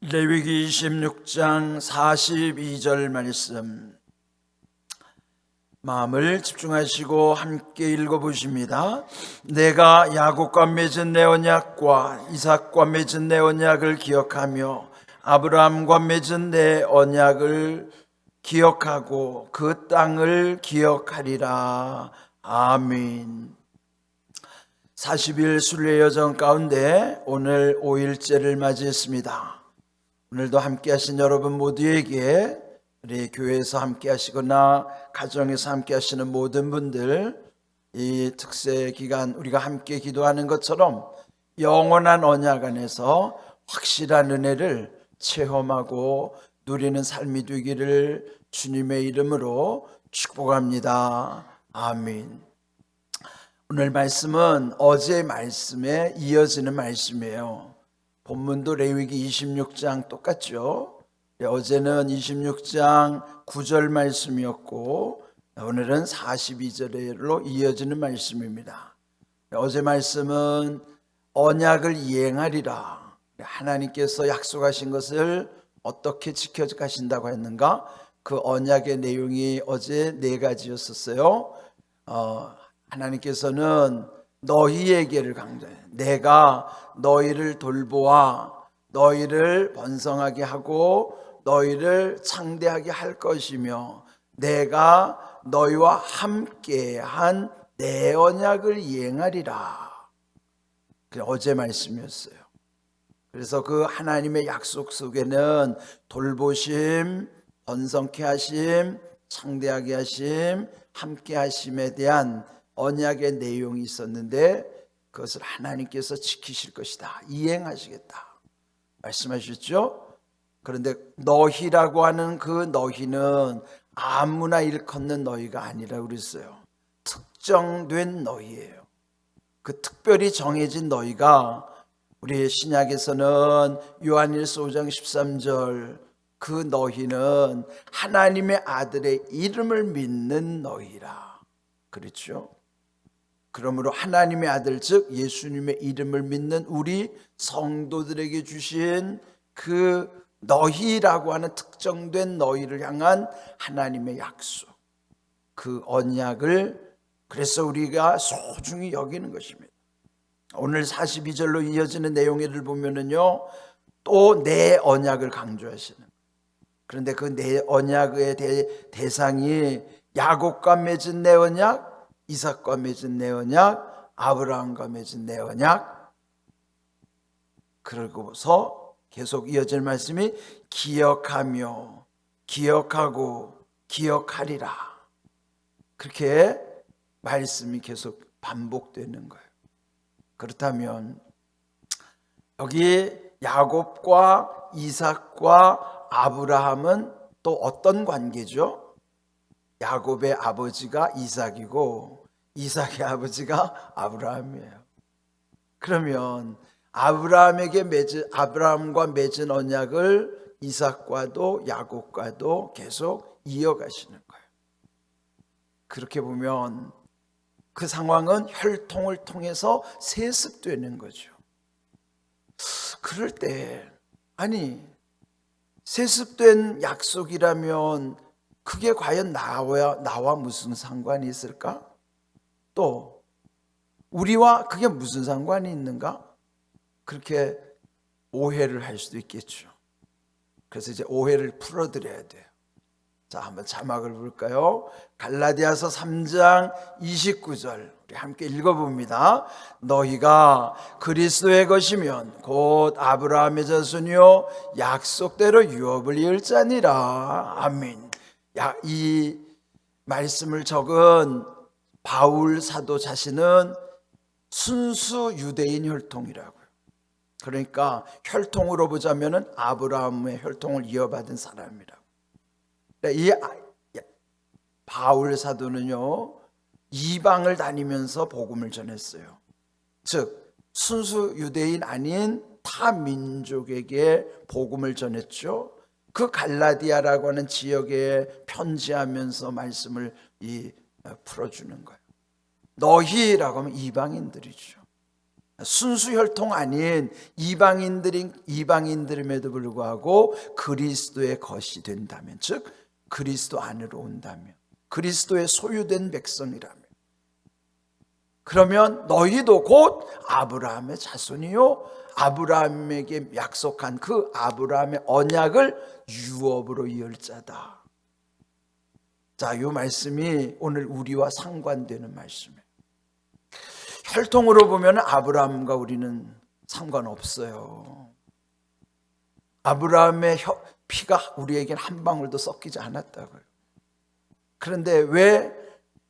레위기 26장 42절 말씀, 마음을 집중하시고 함께 읽어보십니다. 내가 야곱과 맺은 내 언약과 이삭과 맺은 내 언약을 기억하며 아브라함과 맺은 내 언약을 기억하고 그 땅을 기억하리라. 아멘. 40일 순례 여정 가운데 오늘 5일째를 맞이했습니다. 오늘도 함께 하신 여러분 모두에게, 우리 교회에서 함께 하시거나 가정에서 함께 하시는 모든 분들, 이 특세 기간 우리가 함께 기도하는 것처럼 영원한 언약 안에서 확실한 은혜를 체험하고 누리는 삶이 되기를 주님의 이름으로 축복합니다. 아멘. 오늘 말씀은 어제 말씀에 이어지는 말씀이에요. 본문도 레위기 26장 똑같죠. 어제는 26장 9절 말씀이었고 오늘은 42절로 이어지는 말씀입니다. 어제 말씀은 언약을 이행하리라, 하나님께서 약속하신 것을 어떻게 지켜가신다고 했는가, 그 언약의 내용이 어제 4가지였었어요. 하나님께서는 너희에게를 강조해, 내가 너희를 돌보아 너희를 번성하게 하고 너희를 창대하게 할 것이며 내가 너희와 함께한 내 언약을 이행하리라. 그게 어제 말씀이었어요. 그래서 그 하나님의 약속 속에는 돌보심, 번성케 하심, 창대하게 하심, 함께 하심에 대한 언약의 내용이 있었는데 그것을 하나님께서 지키실 것이다, 이행하시겠다 말씀하셨죠. 그런데 너희라고 하는 그 너희는 아무나 일컫는 너희가 아니라고 그랬어요. 특정된 너희예요. 그 특별히 정해진 너희가, 우리 신약에서는 요한일서 5장 13절, 그 너희는 하나님의 아들의 이름을 믿는 너희라 그렇죠. 그러므로 하나님의 아들 즉 예수님의 이름을 믿는 우리 성도들에게 주신 그 너희라고 하는 특정된 너희를 향한 하나님의 약속, 그 언약을 그래서 우리가 소중히 여기는 것입니다. 오늘 42절로 이어지는 내용을 보면은요, 또 내 언약을 강조하시는, 그런데 그 내 언약의 대상이 야곱과 맺은 내 언약, 이삭과 맺은 내 언약, 아브라함과 맺은 내 언약, 그러고서 계속 이어질 말씀이 기억하며 기억하고 기억하리라. 그렇게 말씀이 계속 반복되는 거예요. 그렇다면 여기 야곱과 이삭과 아브라함은 또 어떤 관계죠? 야곱의 아버지가 이삭이고 이삭의 아버지가 아브라함이에요. 그러면 아브라함과 맺은 언약을 이삭과도 야곱과도 계속 이어가시는 거예요. 그렇게 보면 그 상황은 혈통을 통해서 세습되는 거죠. 그럴 때, 아니 세습된 약속이라면 그게 과연 나와 무슨 상관이 있을까? 또 우리와 그게 무슨 상관이 있는가? 그렇게 오해를 할 수도 있겠죠. 그래서 이제 오해를 풀어드려야 돼요. 자, 한번 자막을 볼까요? 갈라디아서 3장 29절 우리 함께 읽어봅니다. 너희가 그리스도의 것이면 곧 아브라함의 자손이요 약속대로 유업을 이을 자니라. 아멘. 이 말씀을 적은 바울 사도 자신은 순수 유대인 혈통이라고요. 그러니까 혈통으로 보자면 아브라함의 혈통을 이어받은 사람이라고. 이 바울 사도는요 이방을 다니면서 복음을 전했어요. 즉 순수 유대인 아닌 타 민족에게 복음을 전했죠. 그 갈라디아라고 하는 지역에 편지하면서 말씀을 풀어주는 거예요. 너희라고 하면 이방인들이죠. 순수 혈통 아닌 이방인들임에도 불구하고 그리스도의 것이 된다면, 즉 그리스도 안으로 온다면, 그리스도의 소유된 백성이라면, 그러면 너희도 곧 아브라함의 자손이요 아브라함에게 약속한 그 아브라함의 언약을 유업으로 이을 자다. 자, 이 말씀이 오늘 우리와 상관되는 말씀이에요. 혈통으로 보면 아브라함과 우리는 상관없어요. 아브라함의 피가 우리에겐 한 방울도 섞이지 않았다고요. 그런데 왜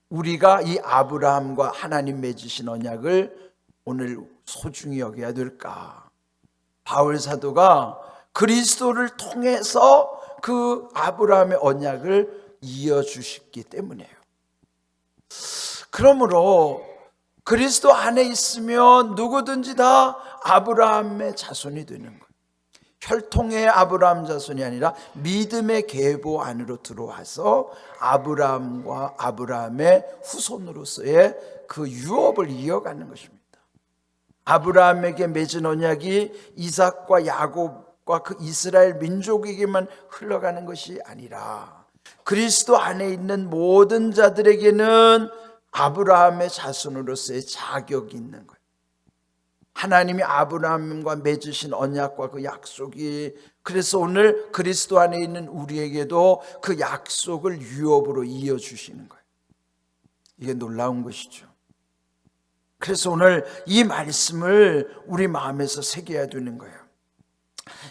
우리가 이 아브라함과 하나님 맺으신 언약을 오늘 소중히 여겨야 될까? 바울 사도가 그리스도를 통해서 그 아브라함의 언약을 이어주셨기 때문이에요. 그러므로 그리스도 안에 있으면 누구든지 다 아브라함의 자손이 되는 거예요. 혈통의 아브라함 자손이 아니라 믿음의 계보 안으로 들어와서 아브라함과 아브라함의 후손으로서의 그 유업을 이어가는 것입니다. 아브라함에게 맺은 언약이 이삭과 야곱과 그 이스라엘 민족에게만 흘러가는 것이 아니라 그리스도 안에 있는 모든 자들에게는 아브라함의 자손으로서의 자격이 있는 거예요. 하나님이 아브라함과 맺으신 언약과 그 약속이, 그래서 오늘 그리스도 안에 있는 우리에게도 그 약속을 유업으로 이어주시는 거예요. 이게 놀라운 것이죠. 그래서 오늘 이 말씀을 우리 마음에서 새겨야 되는 거예요.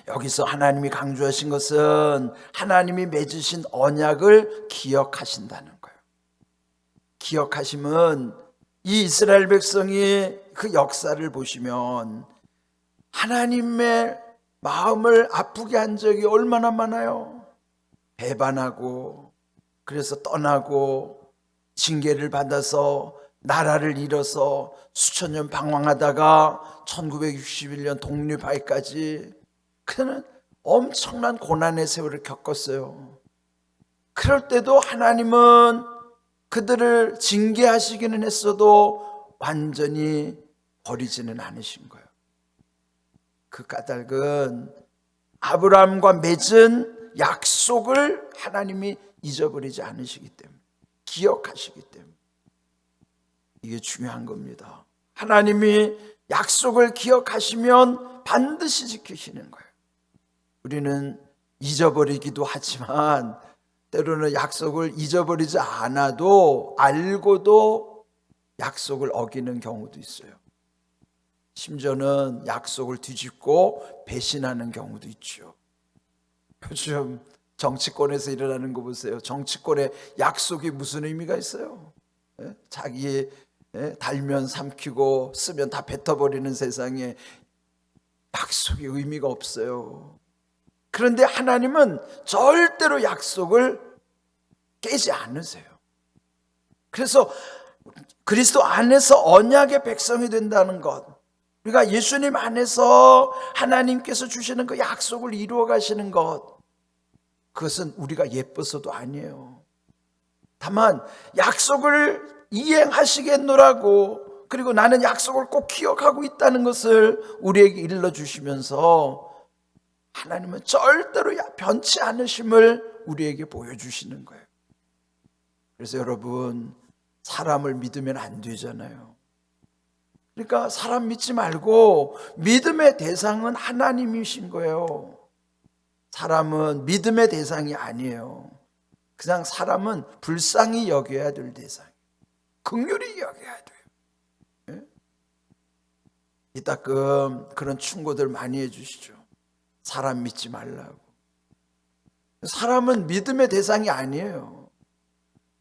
여기서 하나님이 강조하신 것은 하나님이 맺으신 언약을 기억하신다는 거예요. 기억하심은 이 이스라엘 백성이 그 역사를 보시면 하나님의 마음을 아프게 한 적이 얼마나 많아요. 배반하고, 그래서 떠나고, 징계를 받아서 나라를 잃어서 수천 년 방황하다가 1961년 독립하기까지 그는 엄청난 고난의 세월을 겪었어요. 그럴 때도 하나님은 그들을 징계하시기는 했어도 완전히 버리지는 않으신 거예요. 그 까닭은 아브라함과 맺은 약속을 하나님이 잊어버리지 않으시기 때문에, 기억하시기 때문에. 이게 중요한 겁니다. 하나님이 약속을 기억하시면 반드시 지키시는 거예요. 우리는 잊어버리기도 하지만 때로는 약속을 잊어버리지 않아도 알고도 약속을 어기는 경우도 있어요. 심지어는 약속을 뒤집고 배신하는 경우도 있죠. 요즘 정치권에서 일어나는 거 보세요. 정치권에 약속이 무슨 의미가 있어요? 자기 달면 삼키고 쓰면 다 뱉어버리는 세상에 약속이 의미가 없어요. 그런데 하나님은 절대로 약속을 깨지 않으세요. 그래서 그리스도 안에서 언약의 백성이 된다는 것, 우리가 예수님 안에서 하나님께서 주시는 그 약속을 이루어 가시는 것, 그것은 우리가 예뻐서도 아니에요. 다만 약속을 이행하시겠노라고, 그리고 나는 약속을 꼭 기억하고 있다는 것을 우리에게 일러주시면서 하나님은 절대로 변치 않으심을 우리에게 보여주시는 거예요. 그래서 여러분, 사람을 믿으면 안 되잖아요. 그러니까 사람 믿지 말고 믿음의 대상은 하나님이신 거예요. 사람은 믿음의 대상이 아니에요. 그냥 사람은 불쌍히 여겨야 될 대상이에요. 긍휼히 여겨야 돼요. 이따금 그런 충고들 많이 해주시죠. 사람 믿지 말라고. 사람은 믿음의 대상이 아니에요.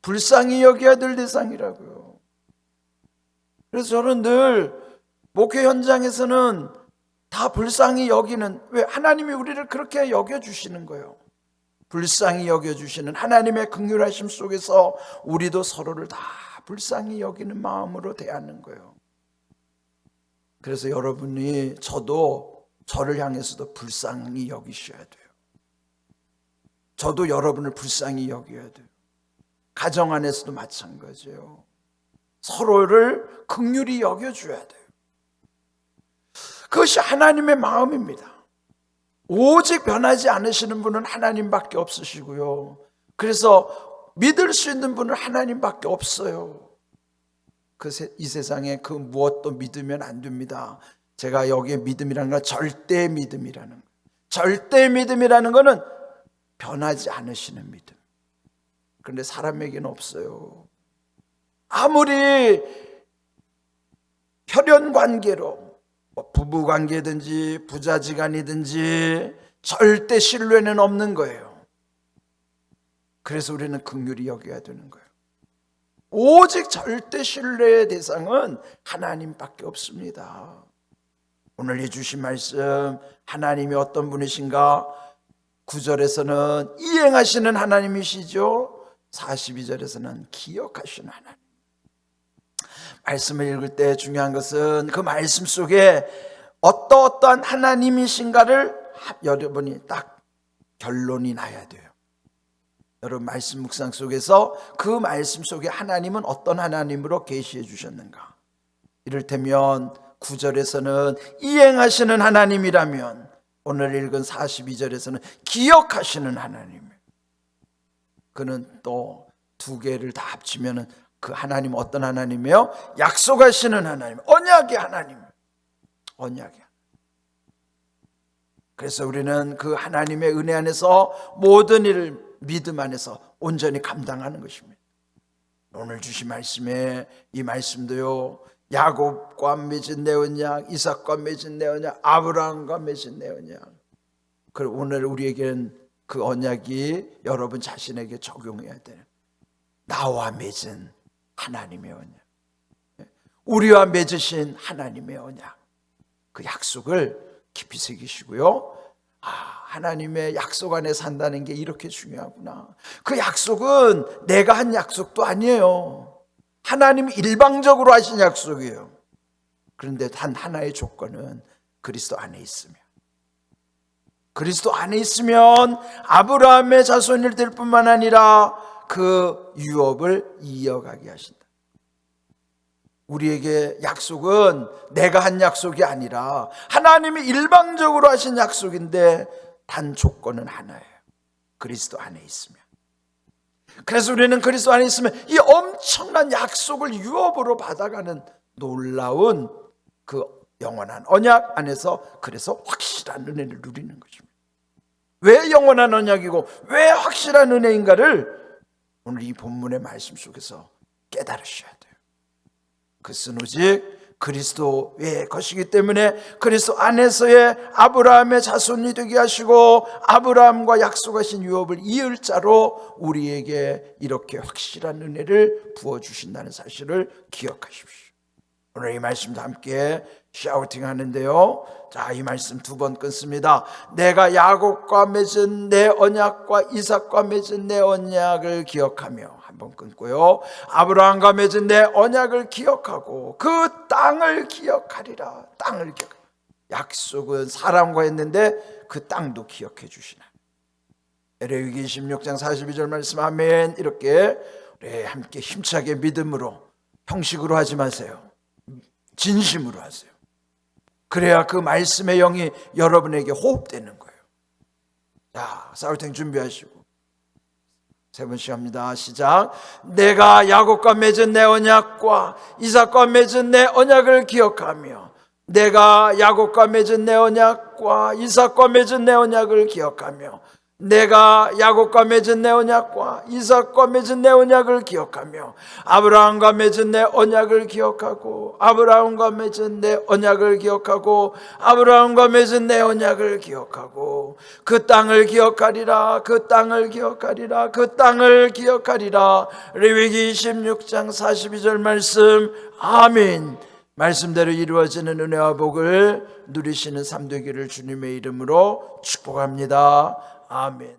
불쌍히 여겨야 될 대상이라고요. 그래서 저는 늘 목회 현장에서는 다 불쌍히 여기는, 왜? 하나님이 우리를 그렇게 여겨주시는 거예요. 불쌍히 여겨주시는 하나님의 긍휼하심 속에서 우리도 서로를 다 불쌍히 여기는 마음으로 대하는 거예요. 그래서 여러분이, 저도 저를 향해서도 불쌍히 여기셔야 돼요. 저도 여러분을 불쌍히 여겨야 돼요. 가정 안에서도 마찬가지예요. 서로를 긍휼히 여겨줘야 돼요. 그것이 하나님의 마음입니다. 오직 변하지 않으시는 분은 하나님밖에 없으시고요. 그래서 믿을 수 있는 분은 하나님밖에 없어요. 이 세상에 그 무엇도 믿으면 안 됩니다. 제가 여기에 믿음이라는 건 절대 믿음이라는 거예요. 절대 믿음이라는 것은 변하지 않으시는 믿음. 그런데 사람에게는 없어요. 아무리 혈연 관계로 부부 관계든지 부자지간이든지 절대 신뢰는 없는 거예요. 그래서 우리는 긍휼히 여겨야 되는 거예요. 오직 절대 신뢰의 대상은 하나님밖에 없습니다. 오늘 해주신 말씀, 하나님이 어떤 분이신가? 9절에서는 이행하시는 하나님이시죠. 42절에서는 기억하시는 하나님. 말씀을 읽을 때 중요한 것은 그 말씀 속에 어떠한 하나님이신가를 여러분이 딱 결론이 나야 돼요. 여러분 말씀 묵상 속에서 그 말씀 속에 하나님은 어떤 하나님으로 계시해 주셨는가? 이를테면 9절에서는 이행하시는 하나님이라면 오늘 읽은 42절에서는 기억하시는 하나님. 그는 또 두 개를 다 합치면 그 하나님 어떤 하나님이에요? 약속하시는 하나님, 언약의 하나님. 언약의. 그래서 우리는 그 하나님의 은혜 안에서 모든 일을 믿음 안에서 온전히 감당하는 것입니다. 오늘 주신 말씀에 이 말씀도요, 야곱과 맺은 내 언약, 이삭과 맺은 내 언약, 아브라함과 맺은 내 언약. 그리고 오늘 우리에게는 그 언약이 여러분 자신에게 적용해야 돼요. 나와 맺은 하나님의 언약, 우리와 맺으신 하나님의 언약, 그 약속을 깊이 새기시고요. 하나님의 약속 안에 산다는 게 이렇게 중요하구나. 그 약속은 내가 한 약속도 아니에요. 하나님이 일방적으로 하신 약속이에요. 그런데 단 하나의 조건은 그리스도 안에 있으면, 그리스도 안에 있으면 아브라함의 자손이 될 뿐만 아니라 그 유업을 이어가게 하신다. 우리에게 약속은 내가 한 약속이 아니라 하나님이 일방적으로 하신 약속인데 단 조건은 하나예요. 그리스도 안에 있으면. 그래서 우리는 그리스도 안에 있으면 이 엄청난 약속을 유업으로 받아가는 놀라운 그 영원한 언약 안에서 그래서 확실한 은혜를 누리는 것입니다. 왜 영원한 언약이고 왜 확실한 은혜인가를 오늘 이 본문의 말씀 속에서 깨달으셔야 돼요. 그것은 오직 그리스도의 것이기 때문에 그리스도 안에서의 아브라함의 자손이 되게 하시고 아브라함과 약속하신 유업을 이을 자로 우리에게 이렇게 확실한 은혜를 부어주신다는 사실을 기억하십시오. 오늘 이 말씀도 함께 샤우팅 하는데요. 자, 이 말씀 두 번 끊습니다. 내가 야곱과 맺은 내 언약과 이삭과 맺은 내 언약을 기억하며 한 번 끊고요. 아브라함과 맺은 내 언약을 기억하고 그 땅을 기억하리라. 땅을 기억. 약속은 사람과 했는데 그 땅도 기억해 주시나. 레위기 26장 42절 말씀 아멘. 이렇게 우리 함께 힘차게 믿음으로 형식으로 하지 마세요. 진심으로 하세요. 그래야 그 말씀의 영이 여러분에게 호흡되는 거예요. 자, 싸울탱 준비하시고 세 번씩 합니다. 시작. 내가 야곱과 맺은 내 언약과 이삭과 맺은 내 언약을 기억하며 내가 야곱과 맺은 내 언약과 이삭과 맺은 내 언약을 기억하며 내가 야곱과 맺은 내 언약과 이삭과 맺은 내 언약을 기억하며 아브라함과 맺은 내 언약을 기억하고 아브라함과 맺은 내 언약을 기억하고 아브라함과 맺은 내 언약을 기억하고 그 땅을 기억하리라. 그 땅을 기억하리라. 그 땅을 기억하리라. 레위기 26장 42절 말씀 아멘. 말씀대로 이루어지는 은혜와 복을 누리시는 삶 되기를 주님의 이름으로 축복합니다. 아멘.